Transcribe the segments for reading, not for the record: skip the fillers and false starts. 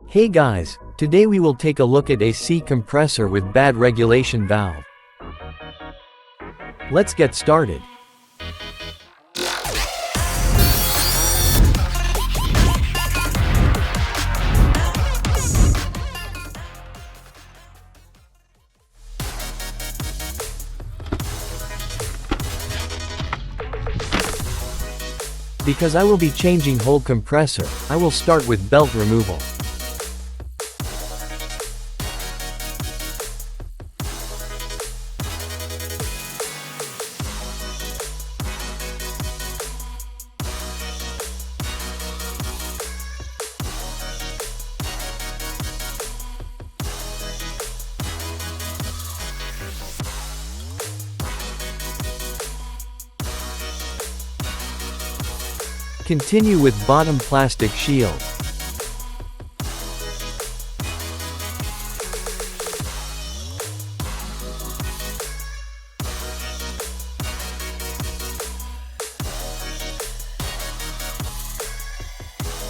Hey guys, today we will take a look at AC compressor with bad regulation valve. Let's get started. Because I will be changing whole compressor, I will start with belt removal. Continue with bottom plastic shield.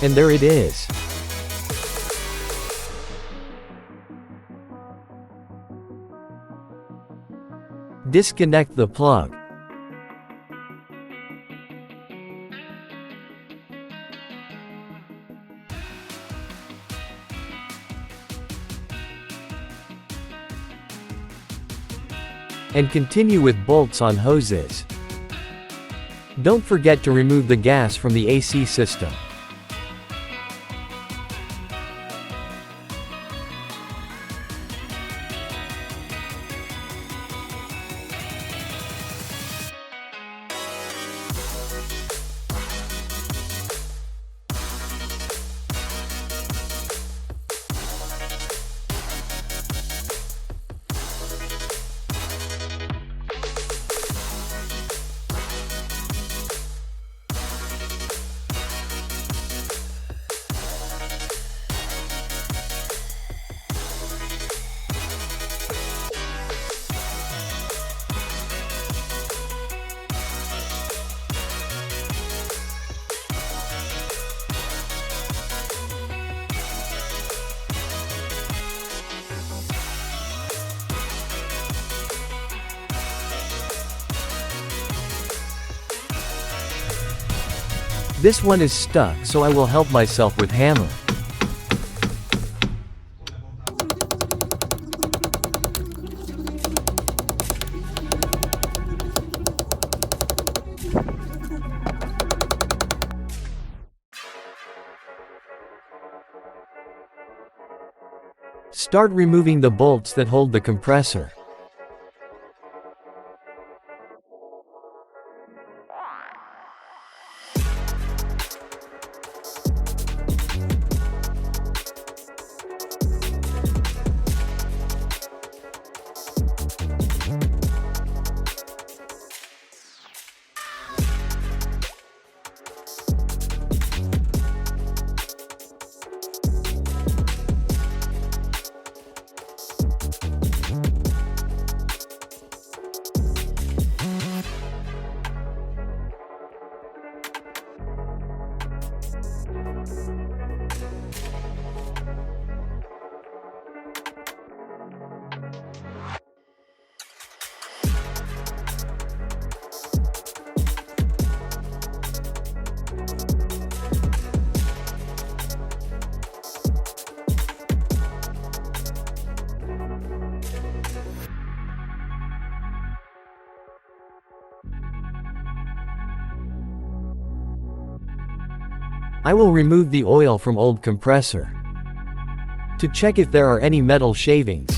And there it is. Disconnect the plug. And continue with bolts on hoses. Don't forget to remove the gas from the AC system. This one is stuck, so I will help myself with hammer. Start removing the bolts that hold the compressor. I will remove the oil from old compressor to check if there are any metal shavings.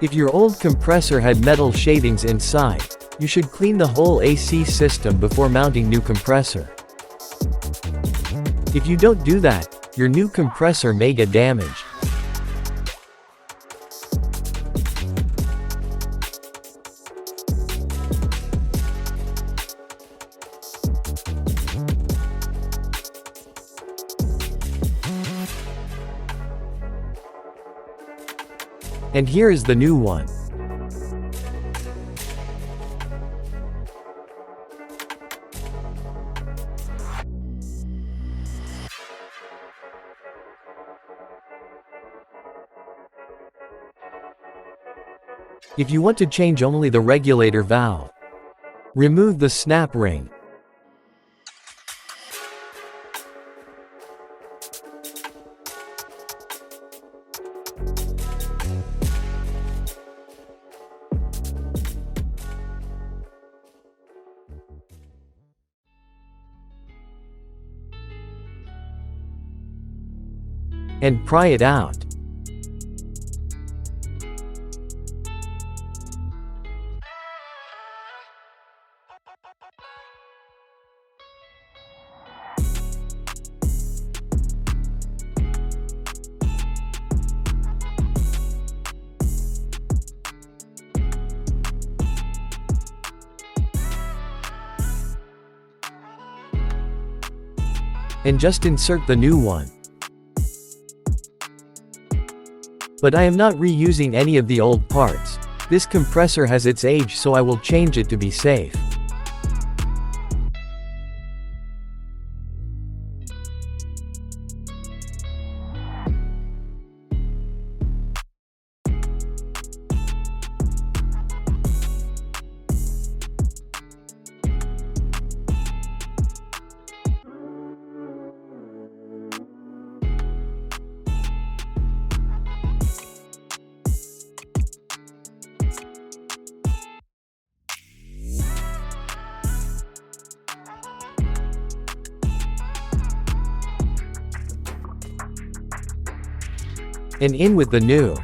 If your old compressor had metal shavings inside, you should clean the whole AC system before mounting new compressor. If you don't do that, your new compressor may get damaged. And here is the new one. If you want to change only the regulator valve, remove the snap ring. And pry it out. And just insert the new one. But I am not reusing any of the old parts. This compressor has its age, so I will change it to be safe. And in with the new.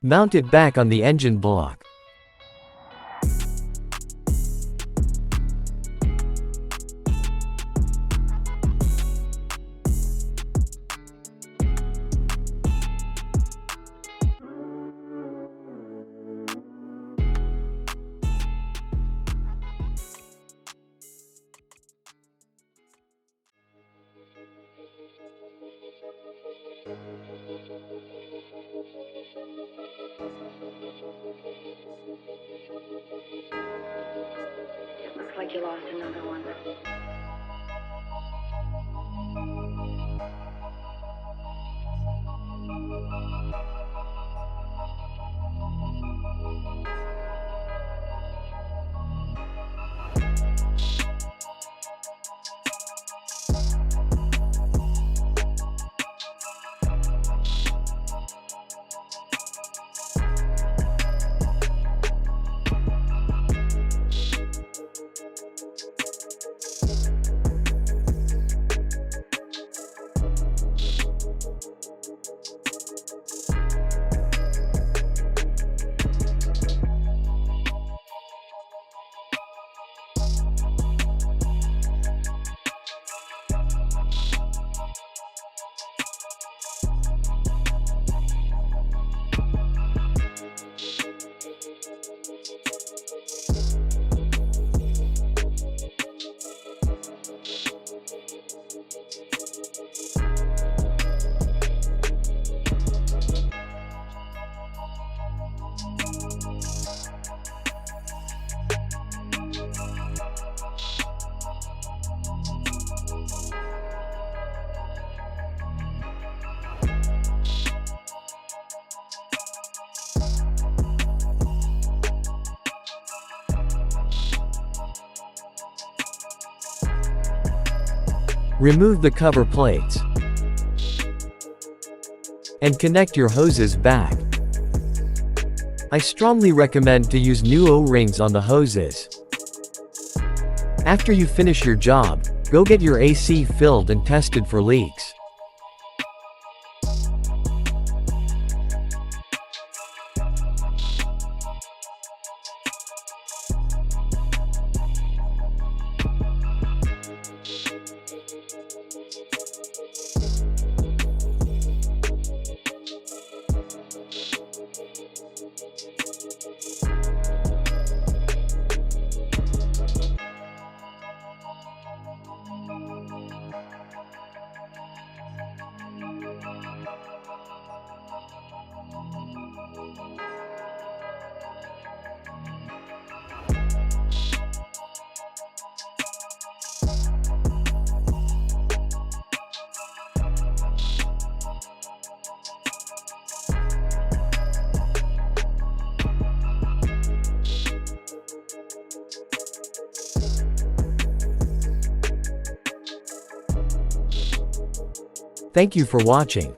Mount it back on the engine block. Looks like you lost another one. Remove the cover plates and connect your hoses back. I strongly recommend to use new O-rings on the hoses. After you finish your job, Go get your AC filled and tested for leaks. Thank you for watching.